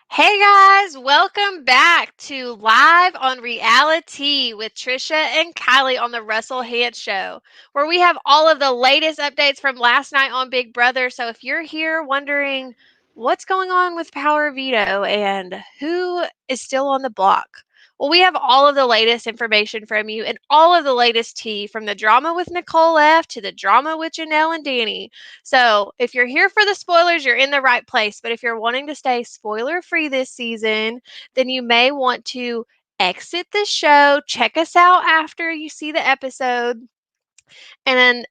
Hey guys, welcome back to Live on RealiTEA with Trisha and Kiley on the Russell Hantz Show, where we have all of the latest updates from last night on Big Brother. So if you're here wondering what's going on with Power Veto and who is still on the block, well, we have all of the latest information from you and all of the latest tea from the drama with Nicole F to the drama with Janelle and Danny. So, if you're here for the spoilers, you're in the right place. But if you're wanting to stay spoiler free this season, then you may want to exit the show, check us out after you see the episode. And then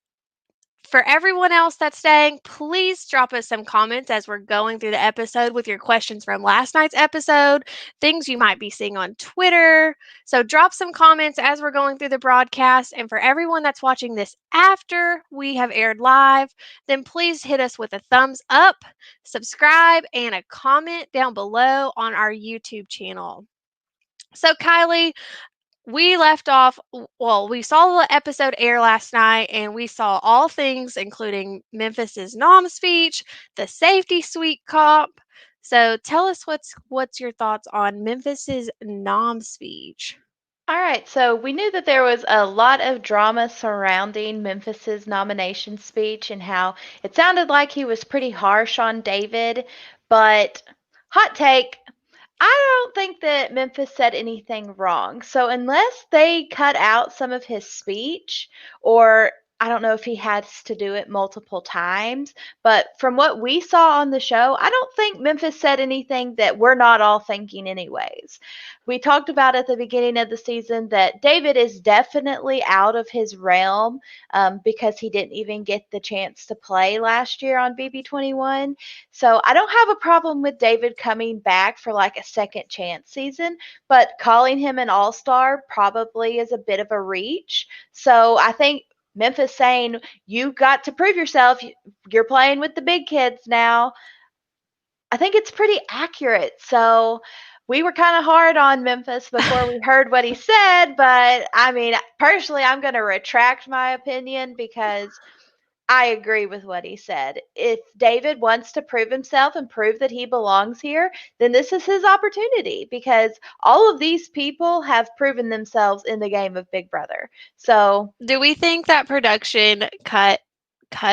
for everyone else that's staying, please drop us some comments as we're going through the episode with your questions from last night's episode, things you might be seeing on Twitter. So drop some comments as we're going through the broadcast. And for everyone that's watching this after we have aired live, then please hit us with a thumbs up, subscribe, and a comment down below on our YouTube channel. So, Kiley, we left off, well, we saw the episode air last night and we saw all things, including Memphis's Nom speech, the safety suite cop. So tell us what's your thoughts on Memphis's Nom speech? All right, so we knew that there was a lot of drama surrounding Memphis's nomination speech and how it sounded like he was pretty harsh on David, but hot take, I don't think that Memphis said anything wrong. So unless they cut out some of his speech, or I don't know if he has to do it multiple times, but from what we saw on the show, I don't think Memphis said anything that we're not all thinking anyways. We talked about at the beginning of the season that David is definitely out of his realm because he didn't even get the chance to play last year on BB21. So I don't have a problem with David coming back for like a second chance season, but calling him an all-star probably is a bit of a reach. So I think Memphis saying, you got to prove yourself, you're playing with the big kids now, I think it's pretty accurate. So we were kind of hard on Memphis before we heard what he said, but I mean, personally, I'm going to retract my opinion because I agree with what he said. If David wants to prove himself and prove that he belongs here, then this is his opportunity because all of these people have proven themselves in the game of Big Brother. So, Do we think that production cut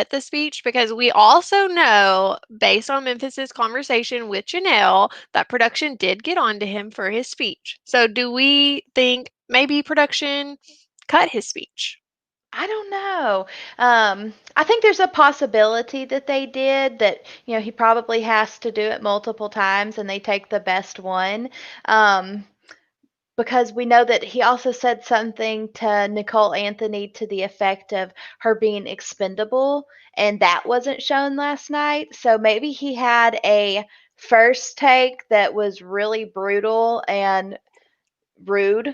the speech? Because we also know, based on Memphis's conversation with Janelle, that production did get on to him for his speech. So do we think maybe production cut his speech? I don't know. I think there's a possibility that they did that, he probably has to do it multiple times and they take the best one. Um, because we know that he also said something to Nicole Anthony to the effect of her being expendable, and that wasn't shown last night. So maybe he had a first take that was really brutal and rude,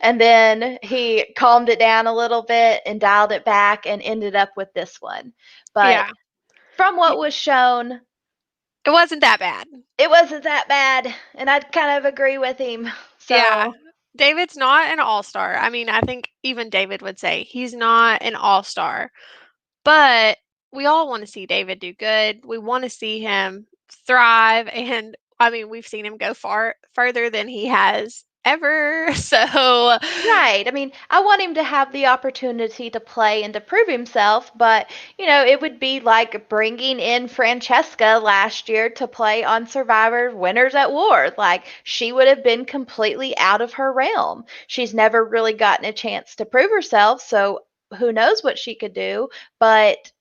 and then he calmed it down a little bit and dialed it back and ended up with this one. But Yeah. from what was shown, It wasn't that bad. it wasn't that bad, and I'd kind of agree with him. Yeah. So David's not an all-star. I mean, I think even David would say he's not an all-star. But we all want to see David do good. We want to see him thrive. And I mean, we've seen him go further than he has ever. So, right. I mean, I want him to have the opportunity to play and to prove himself, but, it would be like bringing in Francesca last year to play on Survivor Winners at War. Like, she would have been completely out of her realm. She's never really gotten a chance to prove herself, so who knows what she could do, but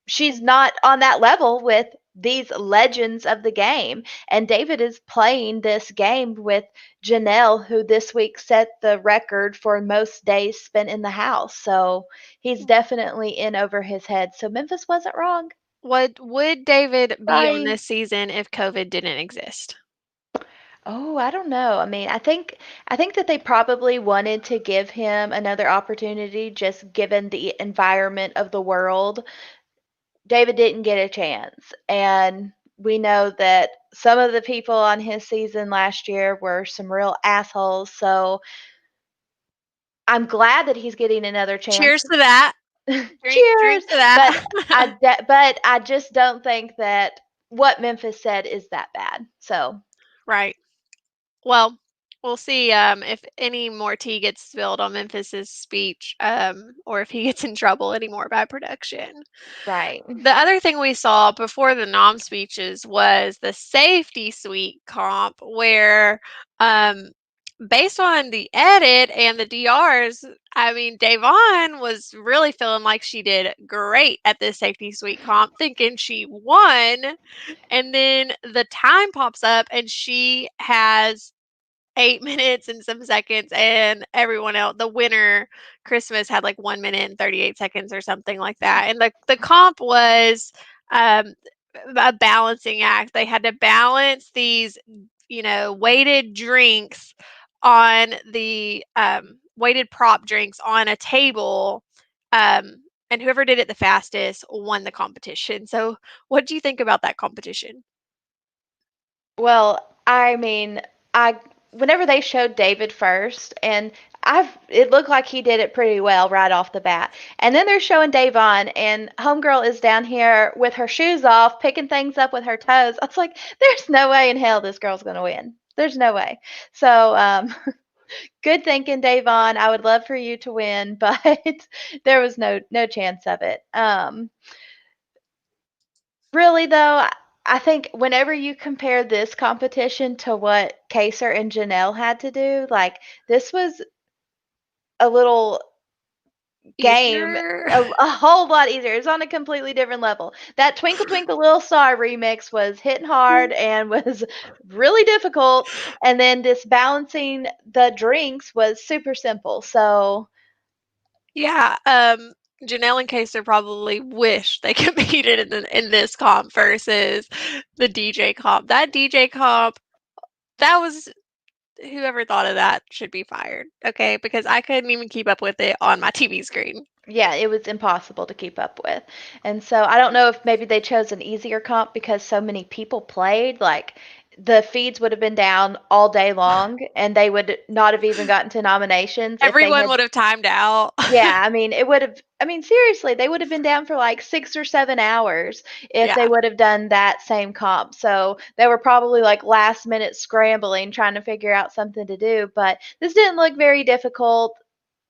she's not on that level with these legends of the game. And David is playing this game with Janelle, who this week set the record for most days spent in the house. So he's definitely in over his head. So Memphis wasn't wrong. would David be on Sorry. this season if COVID didn't exist? Oh, I don't know. I mean, I think that they probably wanted to give him another opportunity just given the environment of the world. David didn't get a chance. And we know that some of the people on his season last year were some real assholes. So I'm glad that he's getting another chance. Cheers to that. Drink Cheers. to that. But I just don't think that what Memphis said is that bad. So Right. Well, we'll see if any more tea gets spilled on Memphis's speech, or if he gets in trouble anymore by production. Right. The other thing we saw before the nom speeches was the safety suite comp, where, um, based on the edit and the DRs, I mean, Davon was really feeling like she did great at this safety suite comp, thinking she won. And then the time pops up and she has 8 minutes and some seconds, and everyone else, the winner, Christmas, had like 1 minute and 38 seconds or something like that. And the comp was um, a balancing act. They had to balance these, weighted drinks on the weighted prop drinks on a table. Um, and whoever did it the fastest won the competition. So, what do you think about that competition? Well, I mean, I whenever they showed David first, and it looked like he did it pretty well right off the bat. And then they're showing Davon, and homegirl is down here with her shoes off, picking things up with her toes. I was like, there's no way in hell this girl's gonna win. There's no way. So, good thinking, Davon. I would love for you to win, but there was no chance of it. Really though, I think whenever you compare this competition to what Kaser and Janelle had to do, like this was a little game Easier? a whole lot easier. It's on a completely different level. That Twinkle Twinkle Little Star remix was hitting hard and was really difficult, and then this balancing the drinks was super simple. So Yeah, Janelle and Kaser probably wish they competed in this comp versus the DJ comp. That DJ comp, that was whoever thought of that should be fired. Okay, because I couldn't even keep up with it on my TV screen. yeah, it was impossible to keep up with. And so I don't know if maybe they chose an easier comp because so many people played. Like the feeds would have been down all day long and they would not have even gotten to nominations if they Everyone had. would have timed out. Yeah, I mean, it would have. I mean, seriously, they would have been down for like 6 or 7 hours if they Yeah. would have done that same comp. So they were probably like last minute scrambling, trying to figure out something to do. But this didn't look very difficult.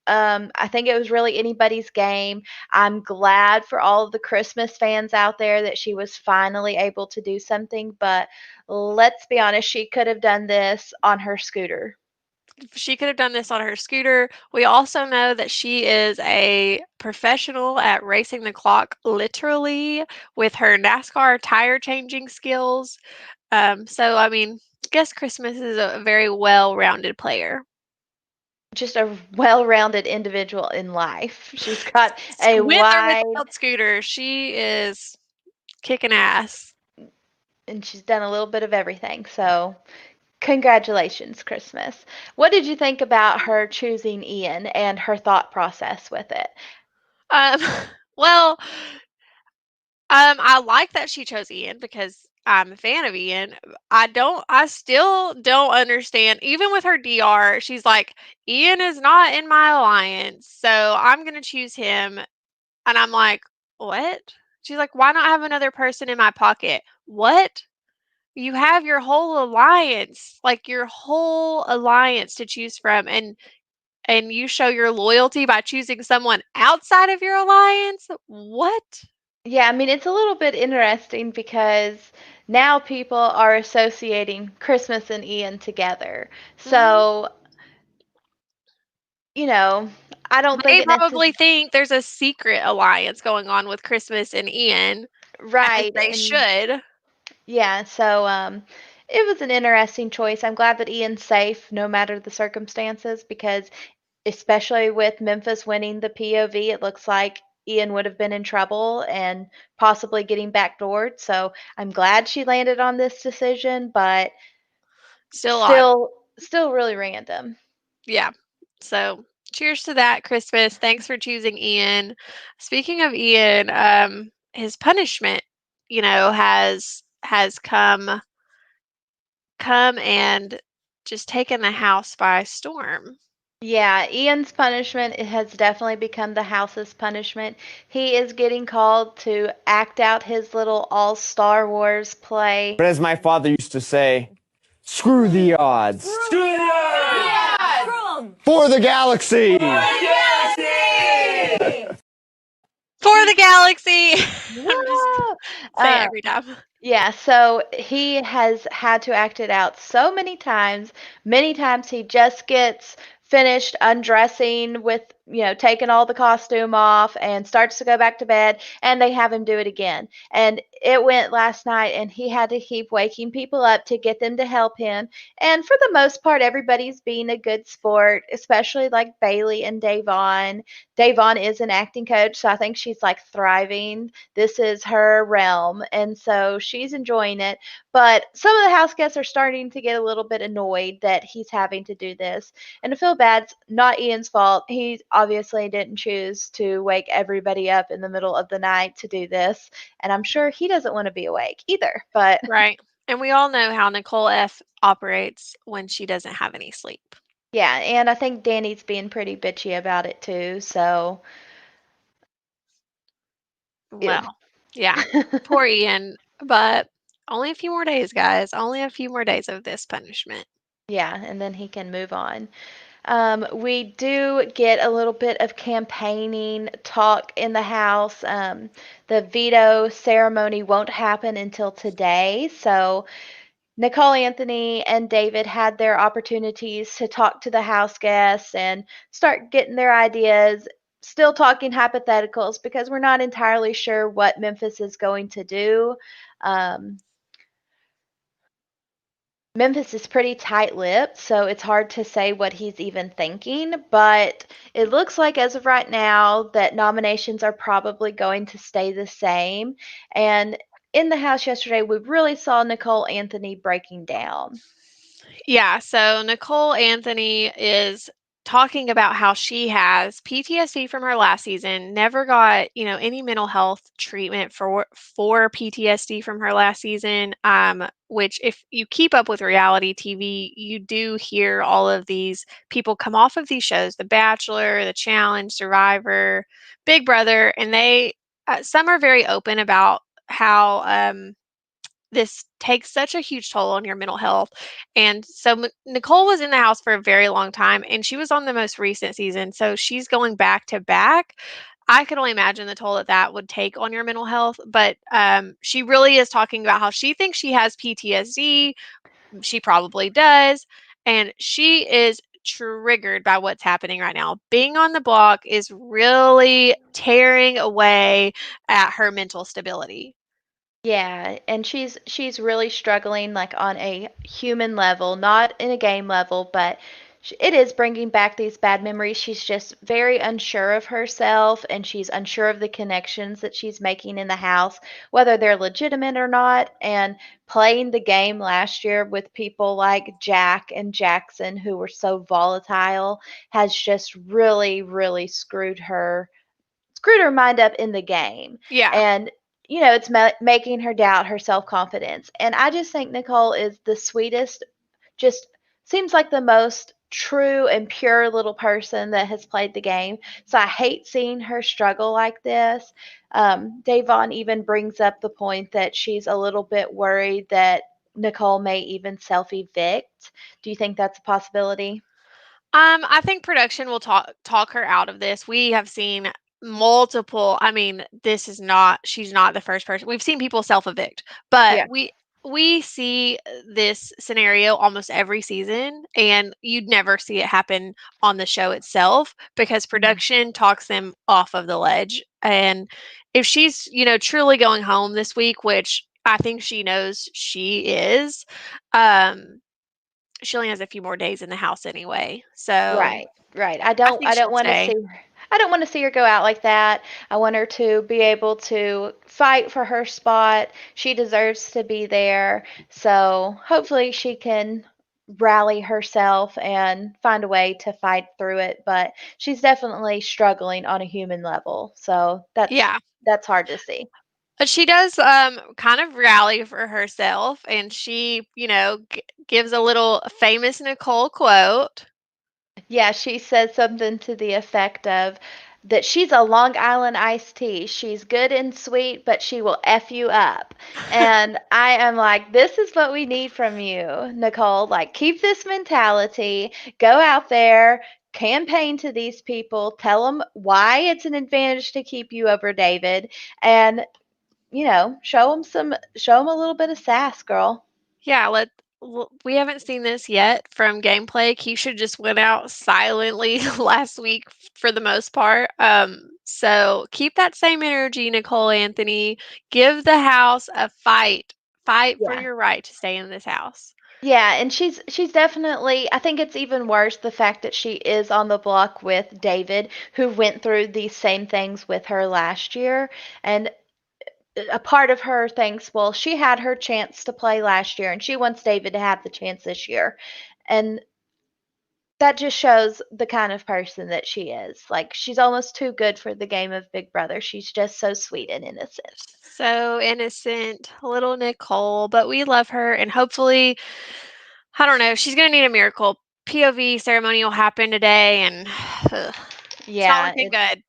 I think it was really anybody's game. I'm glad for all of the Christmas fans out there that she was finally able to do something, but let's be honest, she could have done this on her scooter. She could have done this on her scooter. We also know that she is a professional at racing the clock, literally, with her NASCAR tire changing skills. So, I mean, I guess Christmas is a very well rounded player. Just a well rounded individual in life. She's got a With or wide, without scooter, she is kicking ass. and she's done a little bit of everything. So, congratulations, Christmas. What did you think about her choosing Ian and her thought process with it? Um, well, I like that she chose Ian because I'm a fan of Ian. I still don't understand. Even with her DR, she's like, Ian is not in my alliance, so I'm gonna choose him. And I'm like, what? She's like, why not have another person in my pocket? What? You have your whole alliance, like your whole alliance to choose from, and you show your loyalty by choosing someone outside of your alliance? What? Yeah, I mean, it's a little bit interesting because now people are associating Christmas and Ian together. Mhm. So, you know, I don't think They it necessarily. probably think there's a secret alliance going on with Christmas and Ian, as Right. they And should. yeah, so it was an interesting choice. I'm glad that Ian's safe no matter the circumstances because especially with Memphis winning the POV, it looks like Ian would have been in trouble and possibly getting backdoored. So I'm glad she landed on this decision, but Still odd. still really random. Yeah. So, cheers to that, Christmas. Thanks for choosing Ian. Speaking of Ian, his punishment, has come and just taken the house by storm. Yeah, Ian's punishment it has definitely become the house's punishment. He is getting called to act out his little all Star Wars play. But as my father used to say, Screw the odds. Screw the odds! Screw 'em! For the galaxy. For the galaxy. I'm just Whoa! say it every time. Yeah, so he has had to act it out so many times. Many times he just gets finished undressing with, taking all the costume off and starts to go back to bed, and they have him do it again. And it went last night, and he had to keep waking people up to get them to help him. And for the most part, everybody's being a good sport, especially like Bailey and Davon. Davon is an acting coach, so I think she's like thriving. This is her realm, and so she's enjoying it. But some of the house guests are starting to get a little bit annoyed that he's having to do this. And I feel bad, it's not Ian's fault. He obviously didn't choose to wake everybody up in the middle of the night to do this. And I'm sure he doesn't want to be awake either. But Right. And we all know how Nicole F operates when she doesn't have any sleep. yeah, and I think Danny's being pretty bitchy about it too. So, ew. Well, yeah. Poor Ian. But only a few more days, guys. Only a few more days of this punishment. Yeah, and then he can move on. We do get a little bit of campaigning talk in the House. The veto ceremony won't happen until today. So Nicole Anthony and David had their opportunities to talk to the House guests and start getting their ideas. Still talking hypotheticals because we're not entirely sure what Memphis is going to do. Um, Memphis is pretty tight-lipped, so it's hard to say what he's even thinking, but it looks like as of right now that nominations are probably going to stay the same. And in the House yesterday, we really saw Nicole Anthony breaking down. Yeah, so Nicole Anthony is talking about how she has PTSD from her last season, never got, any mental health treatment for PTSD from her last season, which if you keep up with reality TV, you do hear all of these people come off of these shows, The Bachelor, The Challenge, Survivor, Big Brother, and they some are very open about how this takes such a huge toll on your mental health. And so Nicole was in the house for a very long time and she was on the most recent season. So she's going back to back. I could only imagine the toll that that would take on your mental health. But she really is talking about how she thinks she has PTSD. She probably does. And she is triggered by what's happening right now. Being on the block is really tearing away at her mental stability. Yeah, and she's really struggling like on a human level, not in a game level, but it is bringing back these bad memories. She's just very unsure of herself and she's unsure of the connections that she's making in the house, whether they're legitimate or not. And playing the game last year with people like Jack and Jackson, who were so volatile, has just really, really screwed her mind up in the game. Yeah. And, it's making her doubt her self confidence. And I just think Nicole is the sweetest, just seems like the most true and pure little person that has played the game. So I hate seeing her struggle like this. Davon even brings up the point that she's a little bit worried that Nicole may even self evict. Do you think that's a possibility? I think production will talk her out of this. We have seen multiple. I mean, she's not the first person. We've seen people self-evict, but Yeah. we see this scenario almost every season and you'd never see it happen on the show itself because Mhm. production talks them off of the ledge. And if she's, truly going home this week, which I think she knows she is, um she only has a few more days in the house anyway. So Right, right. I think I don't she'll want to stay. see her. I don't want to see her go out like that. I want her to be able to fight for her spot. She deserves to be there. So hopefully she can rally herself and find a way to fight through it. But she's definitely struggling on a human level. So Yeah. that's hard to see. But she does kind of rally for herself and she, gives a little famous Nicole quote. Yeah, she says something to the effect of that she's a Long Island iced tea. She's good and sweet, but she will F you up. And I am like, this is what we need from you, Nicole. Like, keep this mentality, go out there, campaign to these people, tell them why it's an advantage to keep you over David, and, show them a little bit of sass, girl. Yeah, we haven't seen this yet from gameplay. Keisha just went out silently last week for the most part. So keep that same energy, Nicole Anthony. Give the house a fight. Fight for Yeah. your right to stay in this house. Yeah, and she's definitely, I think it's even worse the fact that she is on the block with David, who went through these same things with her last year. And a part of her thinks, well, she had her chance to play last year and she wants David to have the chance this year. And that just shows the kind of person that she is. Like, she's almost too good for the game of Big Brother. She's just so sweet and innocent. So innocent, little Nicole, but we love her, and hopefully, I don't know, she's gonna need a miracle. POV ceremony will happen today, and it's not Yeah, looking good.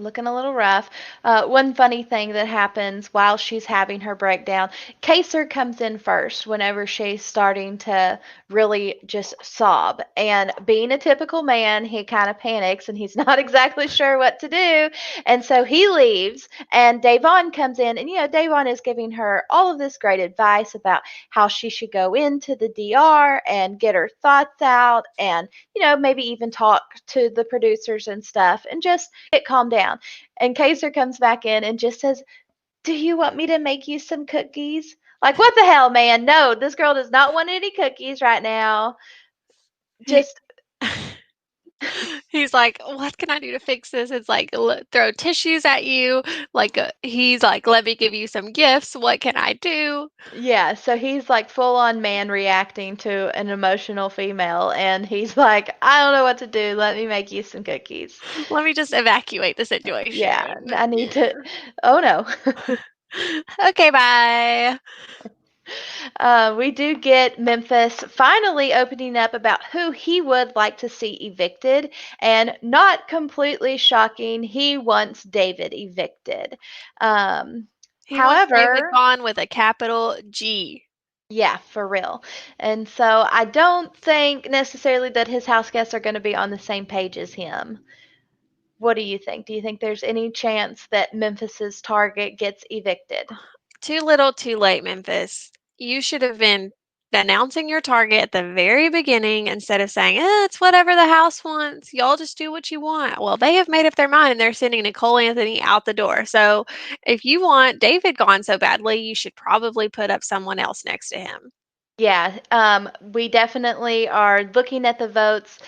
looking a little rough. One funny thing that happens while she's having her breakdown, Kaser comes in first whenever she's starting to really just sob. And being a typical man, he kind of panics and he's not exactly sure what to do. And so he leaves, and Davon comes in. And, Davon is giving her all of this great advice about how she should go into the DR and get her thoughts out and, maybe even talk to the producers and stuff and just get calmed down. And Kaiser comes back in and just says, "Do you want me to make you some cookies?" Like, what the hell, man? No, this girl does not want any cookies right now. He Just, he's like, "What can I do to fix this?" It's like, throw tissues at you. Like, he's like, "Let me give you some gifts. What can I do?" yeah, so he's like full on man reacting to an emotional female. And he's like, "I don't know what to do. Let me make you some cookies." Let me just evacuate the Yeah, situation. I need to. Oh no. Okay, bye. We do get Memphis finally opening up about who he would like to see evicted, and not completely shocking, he wants David evicted. He wants David However, gone with a capital G. yeah, for real. And so I don't think necessarily that his house guests are going to be on the same page as him. What do you think? Do you think there's any chance that Memphis's target gets evicted? Too little, too late, Memphis. You should have been announcing your target at the very beginning instead of saying, it's whatever the house wants. Y'all just do what you want. Well, they have made up their mind and they're sending Nicole Anthony out the door. So if you want David gone so badly, you should probably put up someone else next to him. Yeah, we definitely are looking at the votes.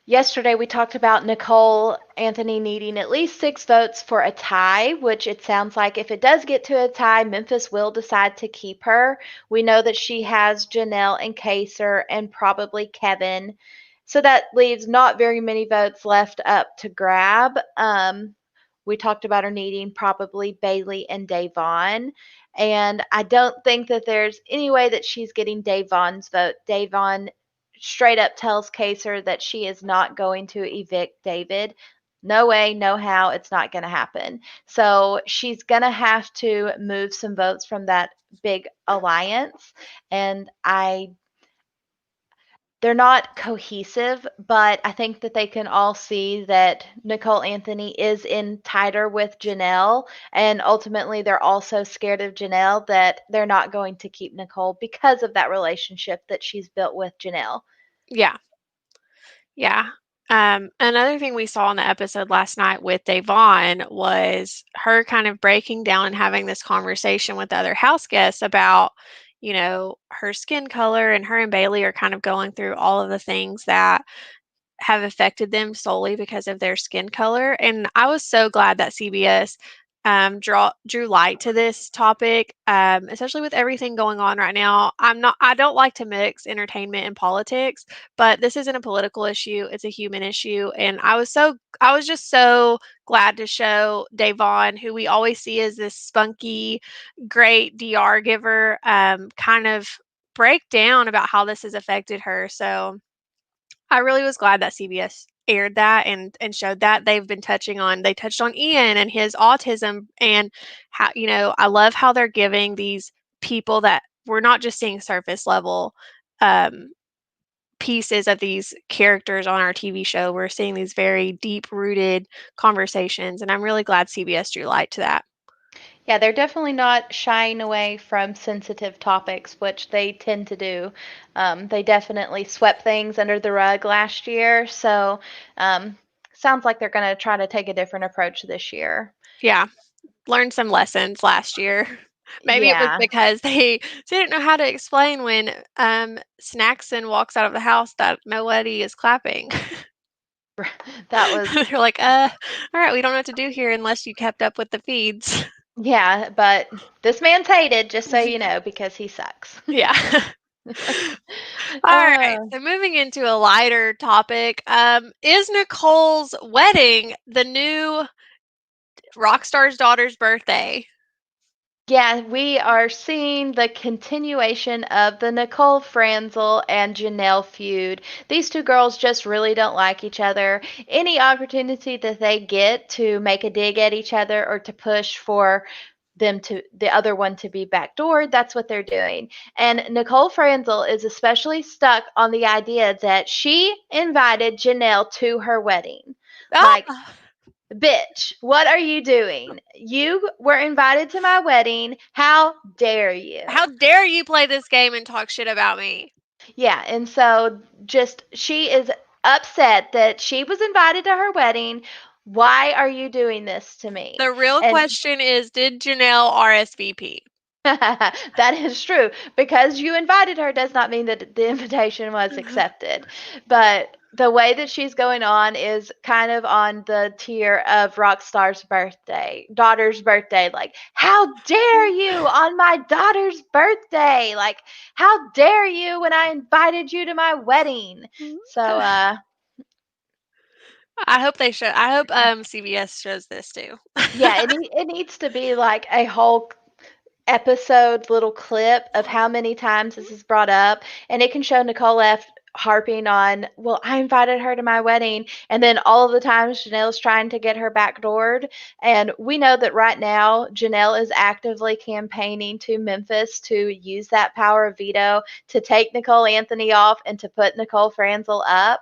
Yesterday, we talked about Nicole Anthony needing at least 6 votes for a tie, which it sounds like if it does get to a tie, Memphis will decide to keep her. We know that she has Janelle and Kaser and probably Kevin. So that leaves not very many votes left up to grab. We talked about her needing probably Bailey and Davon. And I don't think that there's any way that she's getting Davon's vote. Davon straight up tells Kaser that she is not going to evict David. No way, no how, it's not going to happen. So she's going to have to move some votes from that big alliance. And they're not cohesive, but I think that they can all see that Nicole Anthony is in tighter with Janelle, and ultimately they're also scared of Janelle, that they're not going to keep Nicole because of that relationship that she's built with Janelle. Yeah. Yeah. Another thing we saw in the episode last night with Davon was her kind of breaking down and having this conversation with the other house guests about, her skin color, and her and Bailey are kind of going through all of the things that have affected them solely because of their skin color. And I was so glad that CBS drew light to this topic, especially with everything going on right now. I don't like to mix entertainment and politics, but this isn't a political issue; it's a human issue. And I was just so glad to show Davon, who we always see as this spunky, great DR giver, kind of break down about how this has affected her. So I really was glad that CBS aired that and showed that, they touched on Ian and his autism, and how, I love how they're giving these people that we're not just seeing surface level pieces of these characters on our TV show. We're seeing these very deep rooted conversations, and I'm really glad CBS drew light to that. Yeah, they're definitely not shying away from sensitive topics, which they tend to do. They definitely swept things under the rug last year, so sounds like they're going to try to take a different approach this year. Yeah, learned some lessons last year. Maybe it was Yeah, because they didn't know how to explain when Snackson walks out of the house that nobody is clapping. that was, They're like, all right, we don't know what to do here unless you kept up with the feeds. yeah, but this man's hated, just so you know, because he sucks. Yeah. All right. Uh, So moving into a lighter topic, is Nicole's wedding the new Rockstar's daughter's birthday? Yeah, we are seeing the continuation of the Nicole Franzel and Janelle feud. These two girls just really don't like each other. Any opportunity that they get to make a dig at each other or to push for the other one to be backdoored, that's what they're doing. And Nicole Franzel is especially stuck on the idea that she invited Janelle to her wedding. Like, Ah, bitch, what are you doing? You were invited to my wedding. How dare you? how dare you play this game and talk shit about me? Yeah, and so just she is upset that she was invited to her wedding. Why are you doing this to me? The real And question is, did Janelle RSVP? that is true. Because you invited her does not mean that the invitation was accepted. But the way that she's going on is kind of on the tier of Rockstar's daughter's birthday. Like, how dare you on my daughter's birthday? Like, how dare you when I invited you to my wedding? So, I hope they show. I hope CBS shows this too. yeah, it needs to be like a whole episode little clip of how many times this is brought up, and it can show Nicole F harping on, well, I invited her to my wedding, and then all of the times Janelle's trying to get her backdoored. And we know that right now Janelle is actively campaigning to Memphis to use that power of veto to take Nicole Anthony off and to put Nicole Franzel up.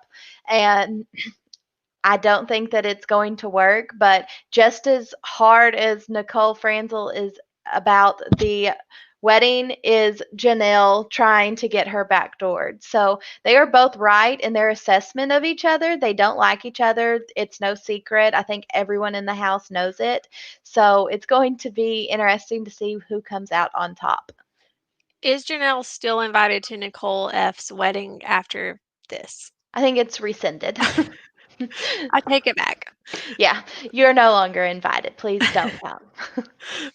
And I don't think that it's going to work, but just as hard as Nicole Franzel is about the wedding, is Janelle trying to get her backdoored. So they are both right in their assessment of each other. They don't like each other. It's no secret. I think everyone in the house knows it. So it's going to be interesting to see who comes out on top. Is Janelle still invited to Nicole F's wedding after this? I think it's rescinded. I take it back. Yeah, you're no longer invited. Please don't come.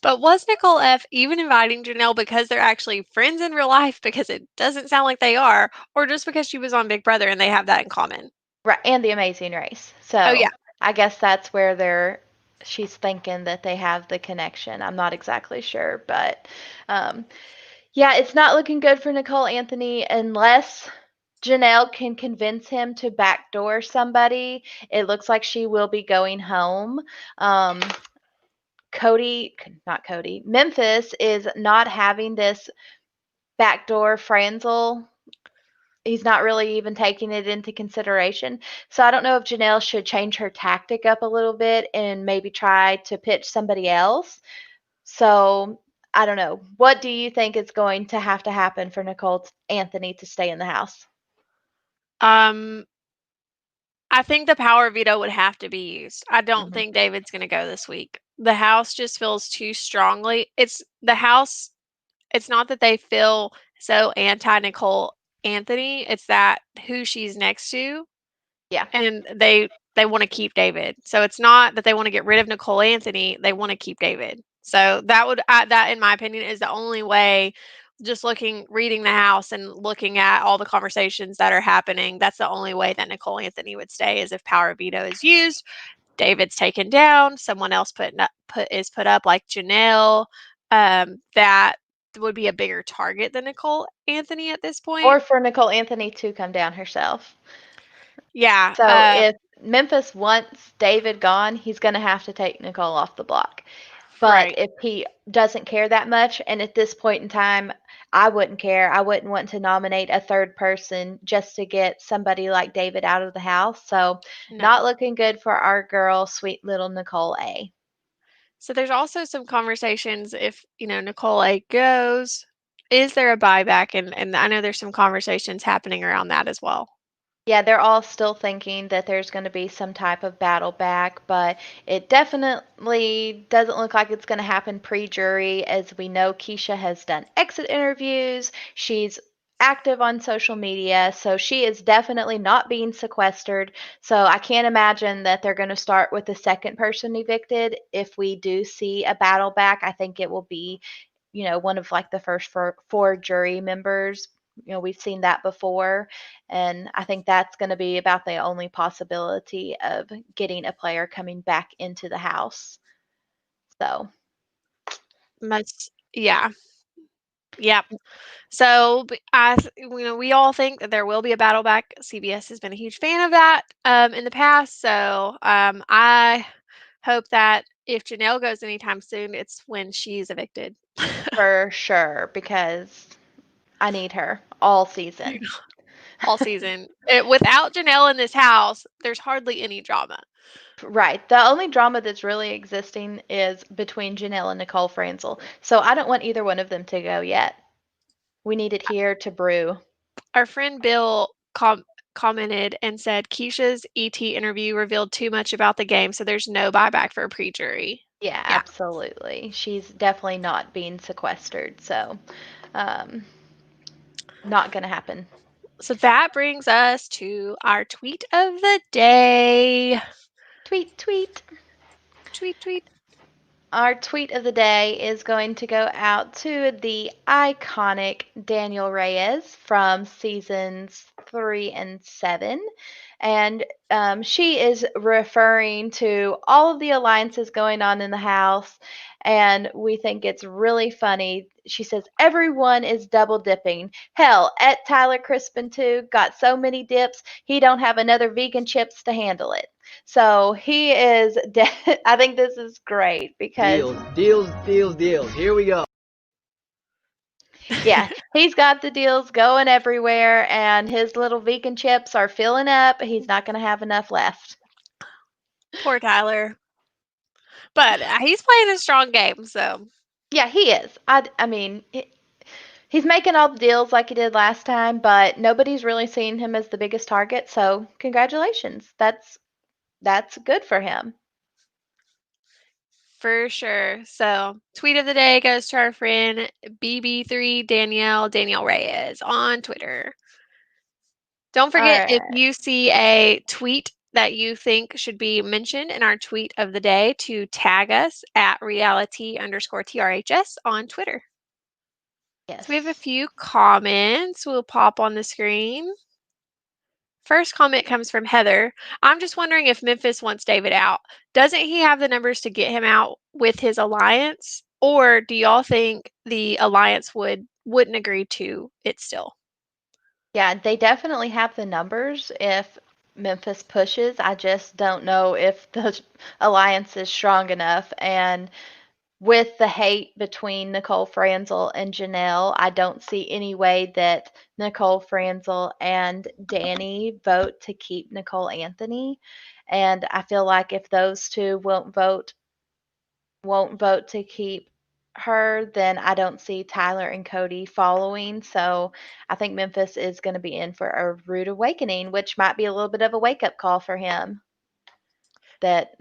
But was Nicole F even inviting Janelle because they're actually friends in real life? Because it doesn't sound like they are, or just because she was on Big Brother and they have that in common? Right, and The Amazing Race. Oh, yeah. So I guess that's where she's thinking that they have the connection. I'm not exactly sure, but um, yeah, it's not looking good for Nicole Anthony unless Janelle can convince him to backdoor somebody. It looks like she will be going home. Um, not Cody, Memphis is not having this backdoor Franzel. He's not really even taking it into consideration. So I don't know if Janelle should change her tactic up a little bit and maybe try to pitch somebody else. So I don't know. What do you think is going to happen for Nicole Anthony to stay in the house? Um, I think the power veto would have to be used. I don't Mhm. think David's going to go this week. The house just feels too strongly. It's the house. It's not that they feel so anti Nicole Anthony. It's that who she's next to, Yeah. and they want to keep David. So it's not that they want to get rid of Nicole Anthony. They want to keep David. So that in my opinion is the only way. Just reading the house and looking at all the conversations that are happening, that's the only way that Nicole Anthony would stay is if power veto is used. David's taken down. Someone else put up like Janelle. That would be a bigger target than Nicole Anthony at this point. Or for Nicole Anthony to come down herself. Yeah. So if Memphis wants David gone, he's going to have to take Nicole off the block. But Right. if he doesn't care that much, and at this point in time, I wouldn't care. I wouldn't want to nominate a third person just to get somebody like David out of the house. So, not No. looking good for our girl, sweet little Nicole A. So there's also some conversations if, Nicole A goes, is there a buyback? And I know there's some conversations happening around that as well. Yeah, they're all still thinking that there's going to be some type of battle back, but it definitely doesn't look like it's going to happen pre-jury. As we know, Keisha has done exit interviews. She's active on social media, so she is definitely not being sequestered. So I can't imagine that they're going to start with the second person evicted. If we do see a battle back, I think it will be, one of like the first four jury members. We've seen that before. And I think that's going to be about the only possibility of getting a player coming back into the house. So, Yeah. Yep. So we all think that there will be a battle back. CBS has been a huge fan of that in the past. So I hope that if Janelle goes anytime soon, it's when she's evicted. for sure, because I need her all season. All season. Without Janelle in this house, there's hardly any drama. Right. The only drama that's really existing is between Janelle and Nicole Franzel. So I don't want either one of them to go yet. We need it here to brew. Our friend Bill commented and said Keisha's ET interview revealed too much about the game, so there's no buyback for a pre-jury. Yeah, Yeah. absolutely. She's definitely not being sequestered. So, not going to happen. So that brings us to our tweet of the day. Tweet, tweet. Tweet, tweet. Our tweet of the day is going to go out to the iconic Daniel Reyes from seasons 3 and 7. And she is referring to all of the alliances going on in the house. And we think it's really funny. She says, everyone is double dipping. Hell, at Tyler Crispin too, got so many dips, he don't have another vegan chips to handle it. So he is, I think this is great because Deals. Here we go. yeah, he's got the deals going everywhere, and his little vegan chips are filling up. He's not going to have enough left. Poor Tyler. But he's playing a strong game, so. Yeah, he is. I mean, he's making all the deals like he did last time, but nobody's really seeing him as the biggest target. So congratulations. That's good for him. For sure. So, tweet of the day goes to our friend BB3 Danielle Reyes on Twitter. Don't forget, if Alright. you see a tweet that you think should be mentioned in our tweet of the day, to tag us at reality_TRHS on Twitter. So we have a Yes. few comments we'll pop on the screen. First comment comes from Heather. I'm just wondering if Memphis wants David out. Doesn't he have the numbers to get him out with his alliance? Or do y'all think the alliance wouldn't agree to it still? Yeah, they definitely have the numbers if Memphis pushes. I just don't know if the alliance is strong enough. And with the hate between Nicole Franzel and Janelle, I don't see any way that Nicole Franzel and Danny vote to keep Nicole Anthony. And I feel like if those two won't vote to keep her, then I don't see Tyler and Cody following. So I think Memphis is going to be in for a rude awakening, which might be a little bit of a wake up call for him. That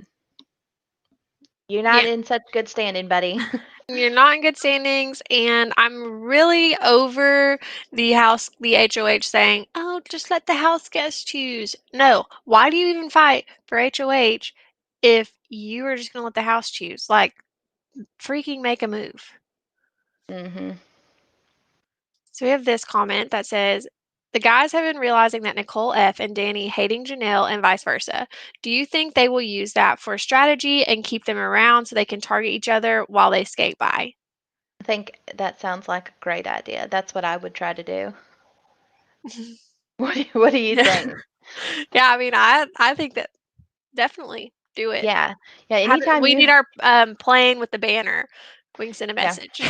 you're not Yeah. in such good standing, buddy. You're not in good standings, and I'm really over the HOH saying, "Oh, just let the house guests choose." No, why do you even fight for HOH if you are just going to let the house choose? Like, freaking make a move. hmm So we have this comment that says, the guys have been realizing that Nicole F and Danny hating Janelle and vice versa. Do you think they will use that for strategy and keep them around so they can target each other while they skate by? I think that sounds like a great idea. That's what I would try to do. What do you think? Yeah, I mean, I think that Definitely do it. Yeah. Yeah, anytime We you need our plane with the banner. We can send a yeah. message.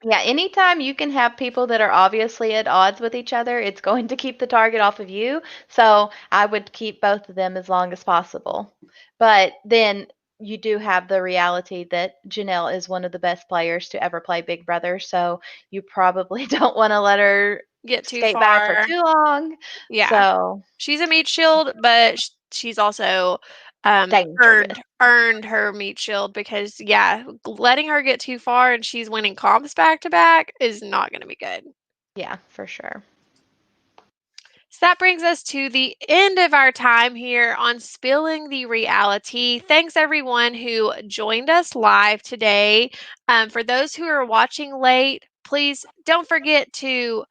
Yeah, anytime you can have people that are obviously at odds with each other, it's going to keep the target off of you. So I would keep both of them as long as possible. But then you do have the reality that Janelle is one of the best players to ever play Big Brother. So you probably don't want to let her Get too skate by for far. too long. Yeah. So She's a meat shield, but she's also dangerous. earned her meat shield because yeah, letting her get too far and she's winning comps back to back is not going to be good. Yeah, for sure. So that brings us to the end of our time here on Spilling the Reality. Thanks everyone who joined us live today. For those who are watching late, please don't forget to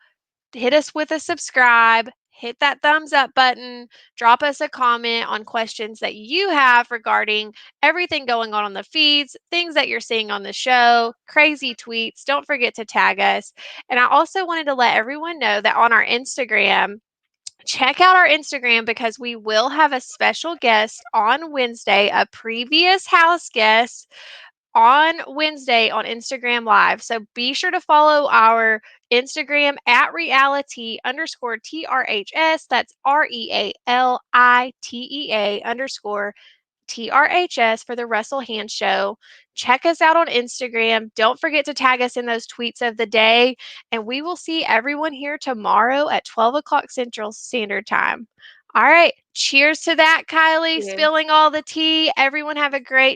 hit us with a subscribe, hit that thumbs up button, drop us a comment on questions that you have regarding everything going on the feeds, things that you're seeing on the show, crazy tweets. Don't forget to tag us. And I also wanted to let everyone know that on our Instagram, check out our Instagram because we will have a special guest on Wednesday, a previous house guest on Wednesday on Instagram Live. So be sure to follow our Instagram at reality_TRHS. That's RealiTEA_TRHS for the Russell Hand Show. Check us out on Instagram. Don't forget to tag us in those tweets of the day. And we will see everyone here tomorrow at 12 o'clock Central Standard Time. All right. Cheers to that, Kylie. Yeah. Spilling all the tea. Everyone have a great